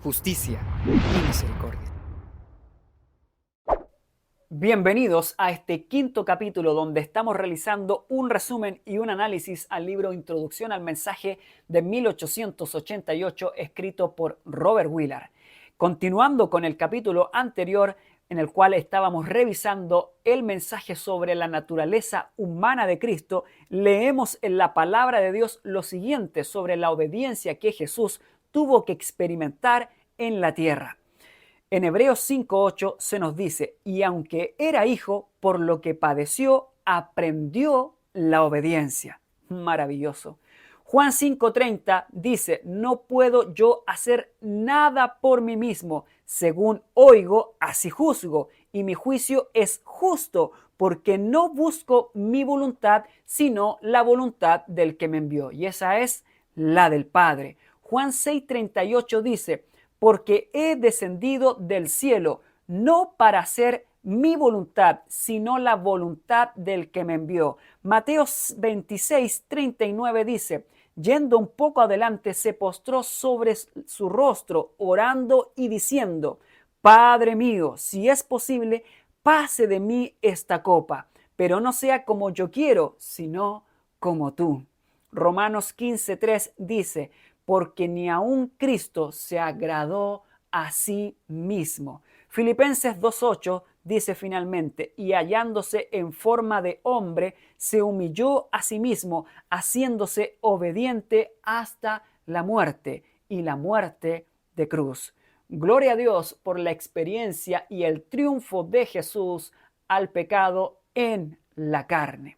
justicia y misericordia. Bienvenidos a este quinto capítulo donde estamos realizando un resumen y un análisis al libro Introducción al Mensaje de 1888 escrito por Robert Willard. Continuando con el capítulo anterior en el cual estábamos revisando el mensaje sobre la naturaleza humana de Cristo, leemos en la palabra de Dios lo siguiente sobre la obediencia que Jesús tuvo que experimentar en la tierra. En Hebreos 5:8 se nos dice, y aunque era hijo, por lo que padeció, aprendió la obediencia. Maravilloso. Juan 5:30 dice, no puedo yo hacer nada por mí mismo, según oigo, así juzgo, y mi juicio es justo, porque no busco mi voluntad, sino la voluntad del que me envió, y esa es la del Padre. Juan 6:38 dice, porque he descendido del cielo, no para hacer mi voluntad, sino la voluntad del que me envió. Mateo 26:39 dice, yendo un poco adelante, se postró sobre su rostro, orando y diciendo, Padre mío, si es posible, pase de mí esta copa, pero no sea como yo quiero, sino como tú. Romanos 15:3 dice, porque ni aun Cristo se agradó a sí mismo. Filipenses 2:8 dice finalmente, y hallándose en forma de hombre, se humilló a sí mismo, haciéndose obediente hasta la muerte, y la muerte de cruz. Gloria a Dios por la experiencia y el triunfo de Jesús al pecado en la carne.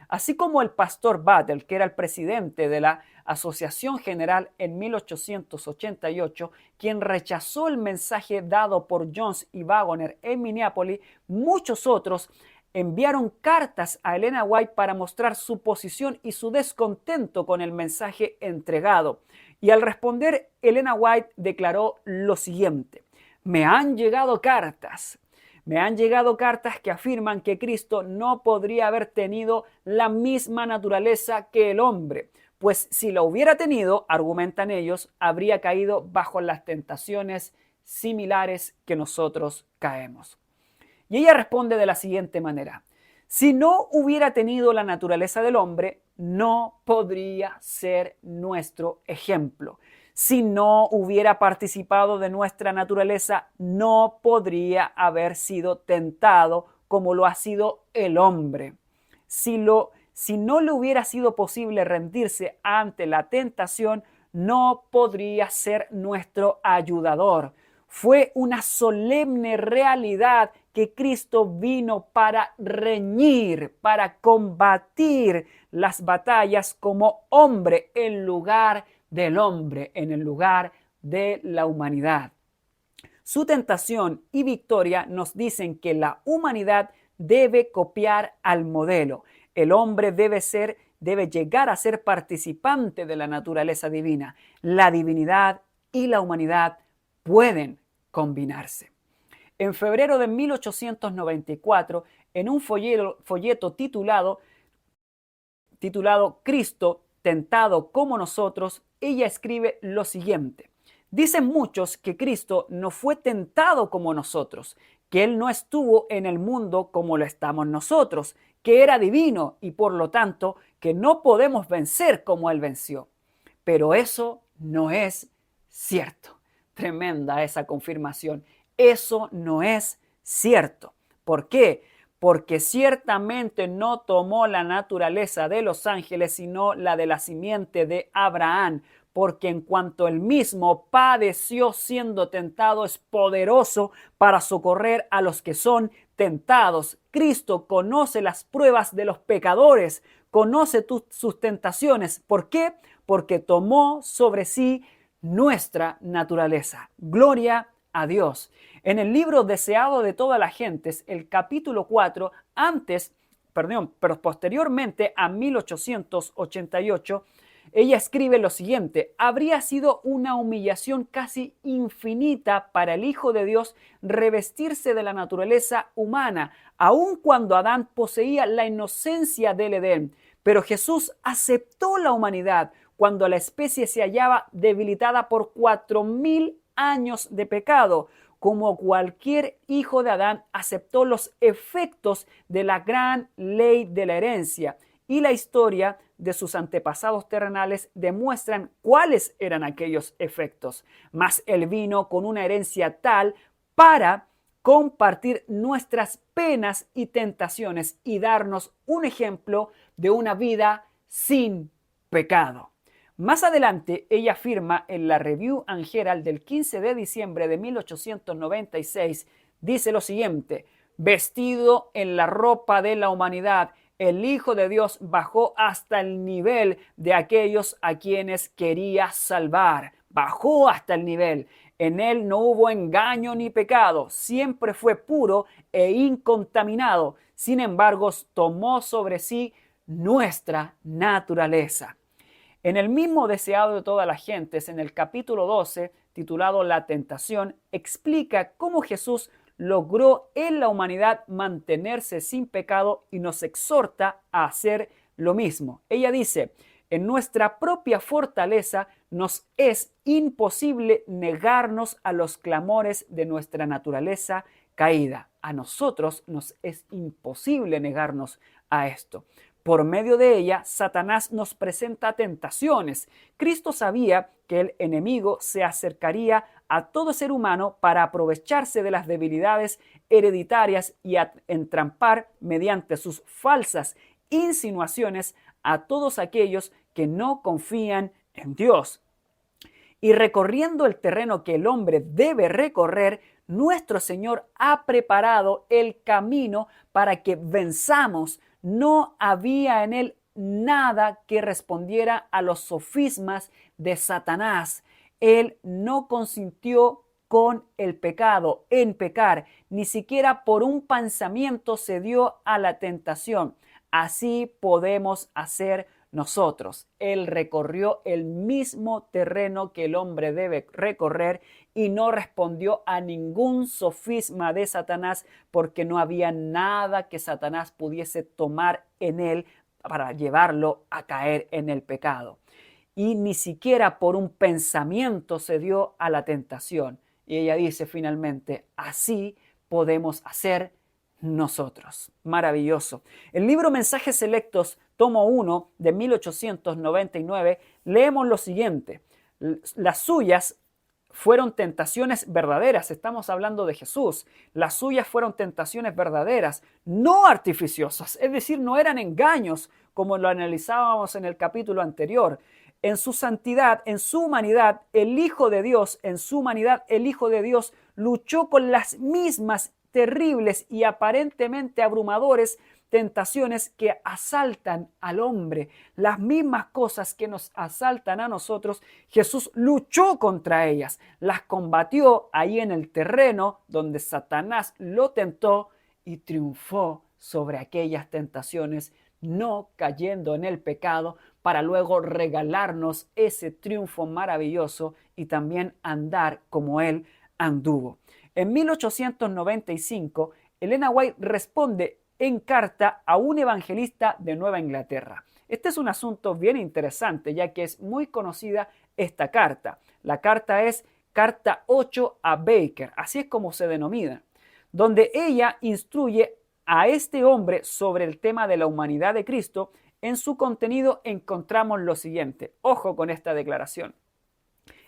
Así como el pastor Battle, que era el presidente de la Asociación General en 1888, quien rechazó el mensaje dado por Jones y Waggoner en Minneapolis, muchos otros enviaron cartas a Elena White para mostrar su posición y su descontento con el mensaje entregado. Y al responder, Elena White declaró lo siguiente: me han llegado cartas que afirman que Cristo no podría haber tenido la misma naturaleza que el hombre, pues si la hubiera tenido, argumentan ellos, habría caído bajo las tentaciones similares que nosotros caemos. Y ella responde de la siguiente manera: si no hubiera tenido la naturaleza del hombre, no podría ser nuestro ejemplo. Si no hubiera participado de nuestra naturaleza, no podría haber sido tentado como lo ha sido el hombre. Si no le hubiera sido posible rendirse ante la tentación, no podría ser nuestro ayudador. Fue una solemne realidad que Cristo vino para reñir, para combatir las batallas como hombre en lugar del hombre, en el lugar de la humanidad. Su tentación y victoria nos dicen que la humanidad debe copiar al modelo. El hombre debe llegar a ser participante de la naturaleza divina. La divinidad y la humanidad pueden combinarse. En febrero de 1894, en un folleto titulado Cristo tentado como nosotros, ella escribe lo siguiente: dicen muchos que Cristo no fue tentado como nosotros, que Él no estuvo en el mundo como lo estamos nosotros, que era divino y por lo tanto que no podemos vencer como Él venció. Pero eso no es cierto. Tremenda esa confirmación. Eso no es cierto. ¿Por qué? Porque ciertamente no tomó la naturaleza de los ángeles, sino la de la simiente de Abraham, porque en cuanto él mismo padeció siendo tentado, es poderoso para socorrer a los que son tentados. Cristo conoce las pruebas de los pecadores, conoce sus tentaciones. ¿Por qué? Porque tomó sobre sí nuestra naturaleza. Gloria a Dios. En el libro Deseado de todas las gentes, el capítulo 4, pero posteriormente a 1888, ella escribe lo siguiente: habría sido una humillación casi infinita para el Hijo de Dios revestirse de la naturaleza humana, aun cuando Adán poseía la inocencia del Edén. Pero Jesús aceptó la humanidad cuando la especie se hallaba debilitada por 4000 años de pecado. Como cualquier hijo de Adán, aceptó los efectos de la gran ley de la herencia, y la historia de sus antepasados terrenales demuestran cuáles eran aquellos efectos. Mas él vino con una herencia tal para compartir nuestras penas y tentaciones y darnos un ejemplo de una vida sin pecado. Más adelante, ella afirma en la Review and Herald del 15 de diciembre de 1896, dice lo siguiente: vestido en la ropa de la humanidad, el Hijo de Dios bajó hasta el nivel de aquellos a quienes quería salvar. Bajó hasta el nivel. En él no hubo engaño ni pecado, siempre fue puro e incontaminado. Sin embargo, tomó sobre sí nuestra naturaleza. En el mismo deseado de todas las gentes, en el capítulo 12, titulado La tentación, explica cómo Jesús logró en la humanidad mantenerse sin pecado y nos exhorta a hacer lo mismo. Ella dice: en nuestra propia fortaleza nos es imposible negarnos a los clamores de nuestra naturaleza caída. A nosotros nos es imposible negarnos a esto. Por medio de ella, Satanás nos presenta tentaciones. Cristo sabía que el enemigo se acercaría a todo ser humano para aprovecharse de las debilidades hereditarias y entrampar mediante sus falsas insinuaciones a todos aquellos que no confían en Dios. Y recorriendo el terreno que el hombre debe recorrer, nuestro Señor ha preparado el camino para que venzamos. No había en él nada que respondiera a los sofismas de Satanás. Él no consintió con el pecado, en pecar, ni siquiera por un pensamiento se dio a la tentación. Así podemos hacer nosotros. Él recorrió el mismo terreno que el hombre debe recorrer y no respondió a ningún sofisma de Satanás, porque no había nada que Satanás pudiese tomar en él para llevarlo a caer en el pecado. Y ni siquiera por un pensamiento se dio a la tentación. Y ella dice finalmente: así podemos hacer nosotros. Maravilloso. El libro Mensajes Selectos, tomo 1 de 1899, leemos lo siguiente: las suyas fueron tentaciones verdaderas. Estamos hablando de Jesús. Las suyas fueron tentaciones verdaderas, no artificiosas, es decir, no eran engaños como lo analizábamos en el capítulo anterior. En su santidad, en su humanidad, el Hijo de Dios, en su humanidad, el Hijo de Dios luchó con las mismas terribles y aparentemente abrumadores tentaciones que asaltan al hombre. Las mismas cosas que nos asaltan a nosotros, Jesús luchó contra ellas, las combatió ahí en el terreno donde Satanás lo tentó y triunfó sobre aquellas tentaciones, no cayendo en el pecado, para luego regalarnos ese triunfo maravilloso y también andar como Él anduvo. En 1895, Elena White responde en carta a un evangelista de Nueva Inglaterra. Este es un asunto bien interesante, ya que es muy conocida esta carta. La carta es Carta 8 a Baker, así es como se denomina, donde ella instruye a este hombre sobre el tema de la humanidad de Cristo. En su contenido encontramos lo siguiente. Ojo con esta declaración.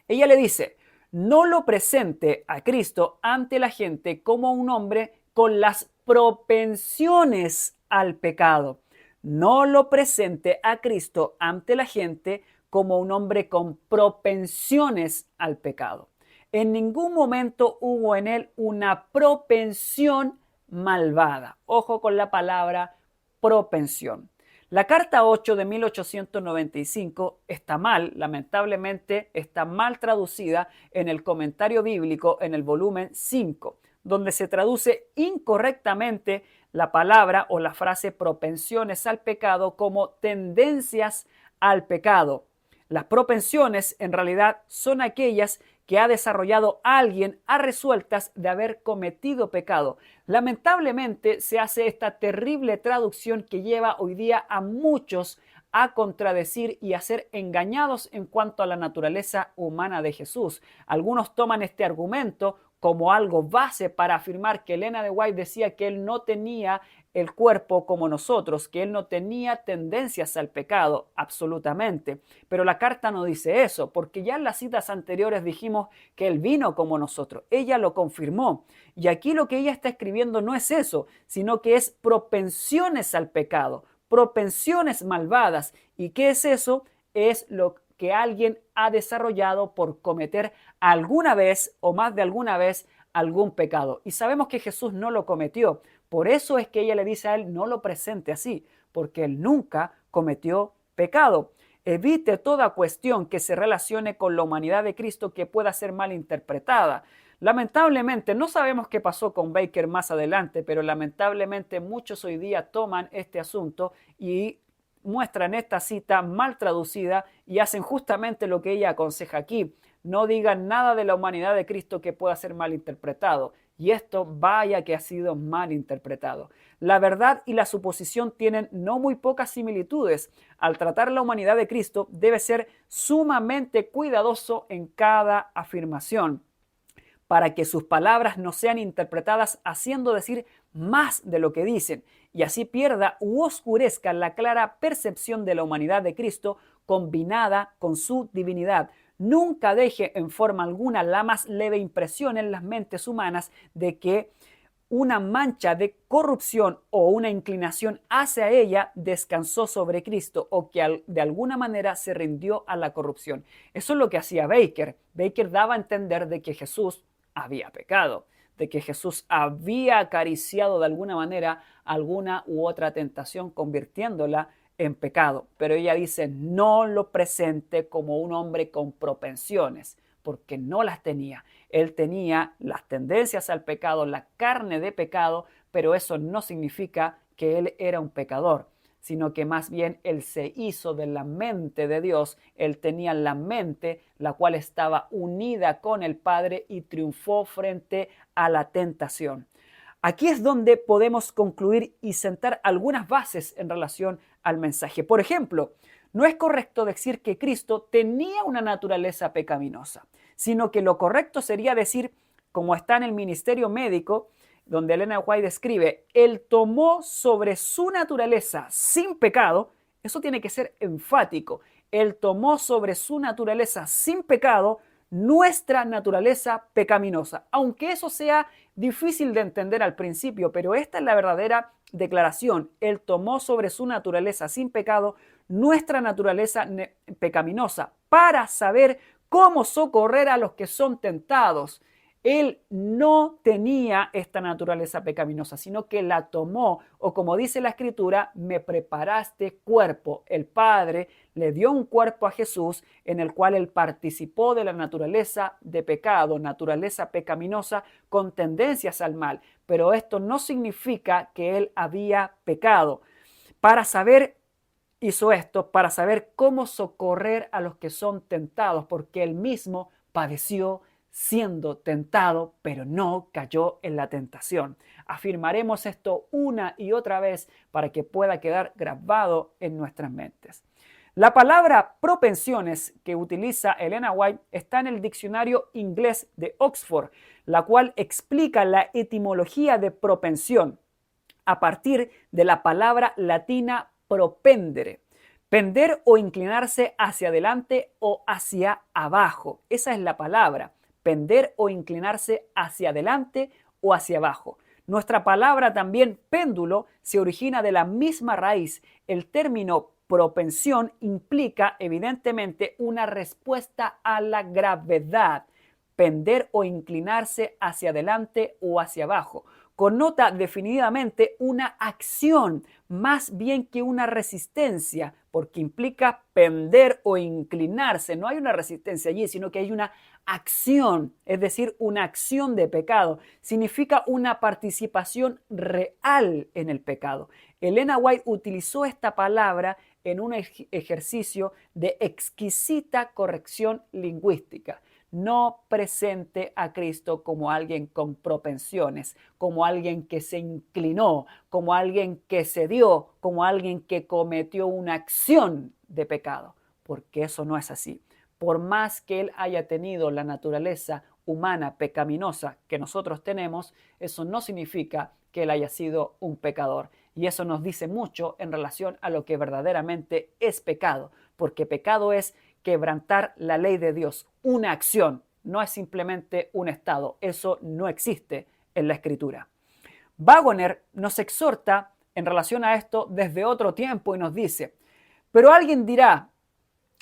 Ella le dice: no lo presente a Cristo ante la gente como un hombre con las propensiones al pecado. No lo presente a Cristo ante la gente como un hombre con propensiones al pecado. En ningún momento hubo en él una propensión malvada. Ojo con la palabra propensión. La carta 8 de 1895 está mal, lamentablemente está mal traducida en el comentario bíblico en el volumen 5, donde se traduce incorrectamente la palabra o la frase propensiones al pecado como tendencias al pecado. Las propensiones en realidad son aquellas que ha desarrollado alguien a resueltas de haber cometido pecado. Lamentablemente se hace esta terrible traducción que lleva hoy día a muchos a contradecir y a ser engañados en cuanto a la naturaleza humana de Jesús. Algunos toman este argumento como algo base para afirmar que Elena de White decía que él no tenía el cuerpo como nosotros, que él no tenía tendencias al pecado, absolutamente. Pero la carta no dice eso, porque ya en las citas anteriores dijimos que él vino como nosotros. Ella lo confirmó. Y aquí lo que ella está escribiendo no es eso, sino que es propensiones al pecado, propensiones malvadas. ¿Y qué es eso? Es lo que alguien ha desarrollado por cometer alguna vez o más de alguna vez algún pecado. Y sabemos que Jesús no lo cometió. Por eso es que ella le dice a él, no lo presente así, porque él nunca cometió pecado. Evite toda cuestión que se relacione con la humanidad de Cristo que pueda ser mal interpretada. Lamentablemente, no sabemos qué pasó con Baker más adelante, pero lamentablemente muchos hoy día toman este asunto y muestran esta cita mal traducida y hacen justamente lo que ella aconseja aquí. No digan nada de la humanidad de Cristo que pueda ser mal interpretado. Y esto vaya que ha sido mal interpretado. La verdad y la suposición tienen no muy pocas similitudes. Al tratar la humanidad de Cristo debe ser sumamente cuidadoso en cada afirmación para que sus palabras no sean interpretadas haciendo decir más de lo que dicen y así pierda u oscurezca la clara percepción de la humanidad de Cristo combinada con su divinidad. Nunca deje en forma alguna la más leve impresión en las mentes humanas de que una mancha de corrupción o una inclinación hacia ella descansó sobre Cristo o que de alguna manera se rindió a la corrupción. Eso es lo que hacía Baker. Baker daba a entender de que Jesús había pecado, de que Jesús había acariciado de alguna manera alguna u otra tentación convirtiéndola en pecado. Pero ella dice, no lo presente como un hombre con propensiones, porque no las tenía. Él tenía las tendencias al pecado, la carne de pecado, pero eso no significa que él era un pecador, sino que más bien él se hizo de la mente de Dios. Él tenía la mente, la cual estaba unida con el Padre y triunfó frente a la tentación. Aquí es donde podemos concluir y sentar algunas bases en relación al mensaje. Por ejemplo, no es correcto decir que Cristo tenía una naturaleza pecaminosa, sino que lo correcto sería decir, como está en el ministerio médico, donde Elena White escribe, Él tomó sobre su naturaleza sin pecado. Eso tiene que ser enfático. Él tomó sobre su naturaleza sin pecado nuestra naturaleza pecaminosa. Aunque eso sea difícil de entender al principio, pero esta es la verdadera declaración. Él tomó sobre su naturaleza sin pecado nuestra naturaleza pecaminosa para saber cómo socorrer a los que son tentados. Él no tenía esta naturaleza pecaminosa, sino que la tomó, o como dice la Escritura, me preparaste cuerpo. El Padre le dio un cuerpo a Jesús en el cual él participó de la naturaleza de pecado, naturaleza pecaminosa con tendencias al mal. Pero esto no significa que él había pecado. Hizo esto para saber cómo socorrer a los que son tentados, porque él mismo padeció siendo tentado, pero no cayó en la tentación. Afirmaremos esto una y otra vez para que pueda quedar grabado en nuestras mentes. La palabra propensiones que utiliza Elena White está en el diccionario inglés de Oxford, la cual explica la etimología de propensión a partir de la palabra latina propendere. Pender o inclinarse hacia adelante o hacia abajo. Esa es la palabra. Pender o inclinarse hacia adelante o hacia abajo. Nuestra palabra también péndulo se origina de la misma raíz. El término propensión implica evidentemente una respuesta a la gravedad. Pender o inclinarse hacia adelante o hacia abajo. Connota definitivamente una acción más bien que una resistencia, porque implica pender o inclinarse. No hay una resistencia allí, sino que hay una acción, es decir, una acción de pecado. Significa una participación real en el pecado. Elena White utilizó esta palabra en un ejercicio de exquisita corrección lingüística. no presente a Cristo como alguien con propensiones, como alguien que se inclinó, como alguien que cedió, como alguien que cometió una acción de pecado, porque eso no es así. Por más que él haya tenido la naturaleza humana pecaminosa que nosotros tenemos, eso no significa que él haya sido un pecador. Y eso nos dice mucho en relación a lo que verdaderamente es pecado, porque pecado es quebrantar la ley de Dios, una acción, no es simplemente un estado. Eso no existe en la Escritura. Waggoner nos exhorta en relación a esto desde otro tiempo y nos dice, pero alguien dirá,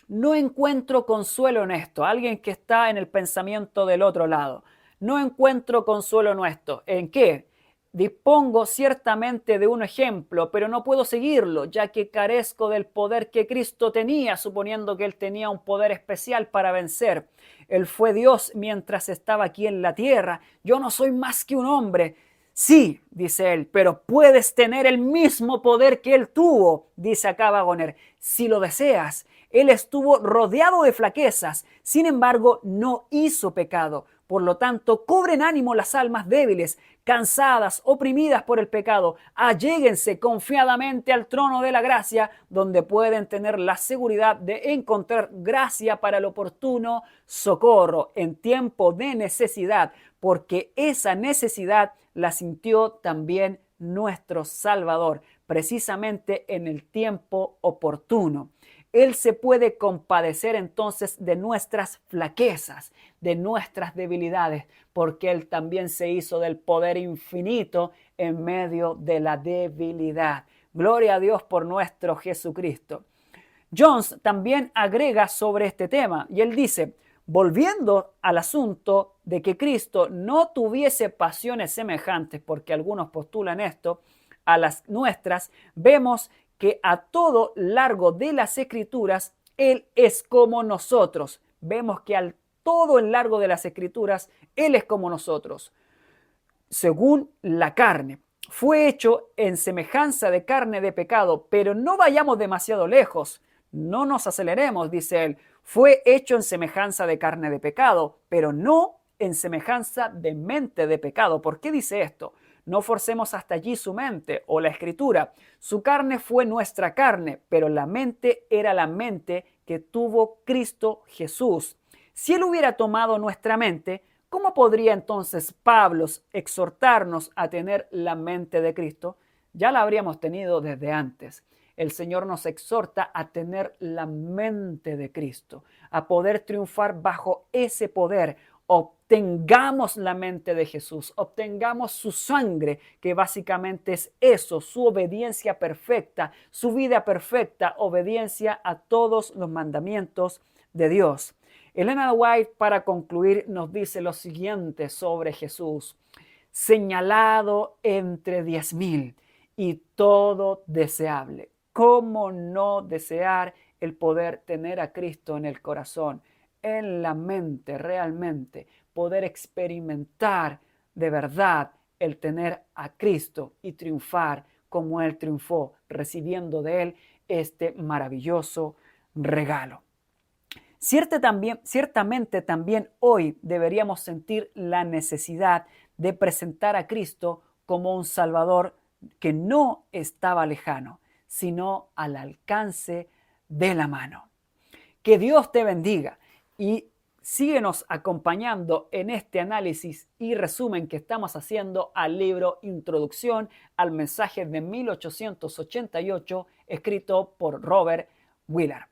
no encuentro consuelo en esto. Alguien que está en el pensamiento del otro lado. No encuentro consuelo en esto. ¿En qué? Dispongo ciertamente de un ejemplo, pero no puedo seguirlo, ya que carezco del poder que Cristo tenía, suponiendo que él tenía un poder especial para vencer. Él fue Dios mientras estaba aquí en la tierra. Yo no soy más que un hombre. Sí, dice él, pero puedes tener el mismo poder que él tuvo, dice acá Waggoner, si lo deseas. Él estuvo rodeado de flaquezas, sin embargo, no hizo pecado. Por lo tanto, cobren ánimo las almas débiles, cansadas, oprimidas por el pecado. Alléguense confiadamente al trono de la gracia, donde pueden tener la seguridad de encontrar gracia para el oportuno socorro en tiempo de necesidad, porque esa necesidad la sintió también nuestro Salvador, precisamente en el tiempo oportuno. Él se puede compadecer entonces de nuestras flaquezas, de nuestras debilidades, porque Él también se hizo del poder infinito en medio de la debilidad. Gloria a Dios por nuestro Jesucristo. Jones también agrega sobre este tema y él dice, volviendo al asunto de que Cristo no tuviese pasiones semejantes, porque algunos postulan esto, a las nuestras, vemos que a todo largo de las Escrituras, Él es como nosotros. Vemos que al todo el largo de las Escrituras, Él es como nosotros, según la carne. Fue hecho en semejanza de carne de pecado, pero no vayamos demasiado lejos. No nos aceleremos, dice él. Fue hecho en semejanza de carne de pecado, pero no en semejanza de mente de pecado. ¿Por qué dice esto? No forcemos hasta allí su mente o la escritura. Su carne fue nuestra carne, pero la mente era la mente que tuvo Cristo Jesús. Si él hubiera tomado nuestra mente, ¿cómo podría entonces Pablo exhortarnos a tener la mente de Cristo? Ya la habríamos tenido desde antes. El Señor nos exhorta a tener la mente de Cristo, a poder triunfar bajo ese poder. Obtengamos la mente de Jesús, obtengamos su sangre, que básicamente es eso, su obediencia perfecta, su vida perfecta, obediencia a todos los mandamientos de Dios. Elena White, para concluir, nos dice lo siguiente sobre Jesús: señalado entre 10,000 y todo deseable. ¿Cómo no desear el poder tener a Cristo en el corazón, en la mente realmente, poder experimentar de verdad el tener a Cristo y triunfar como Él triunfó, recibiendo de Él este maravilloso regalo? Ciertamente también hoy deberíamos sentir la necesidad de presentar a Cristo como un Salvador que no estaba lejano, sino al alcance de la mano. Que Dios te bendiga y síguenos acompañando en este análisis y resumen que estamos haciendo al libro Introducción al mensaje de 1888, escrito por Robert Wheeler.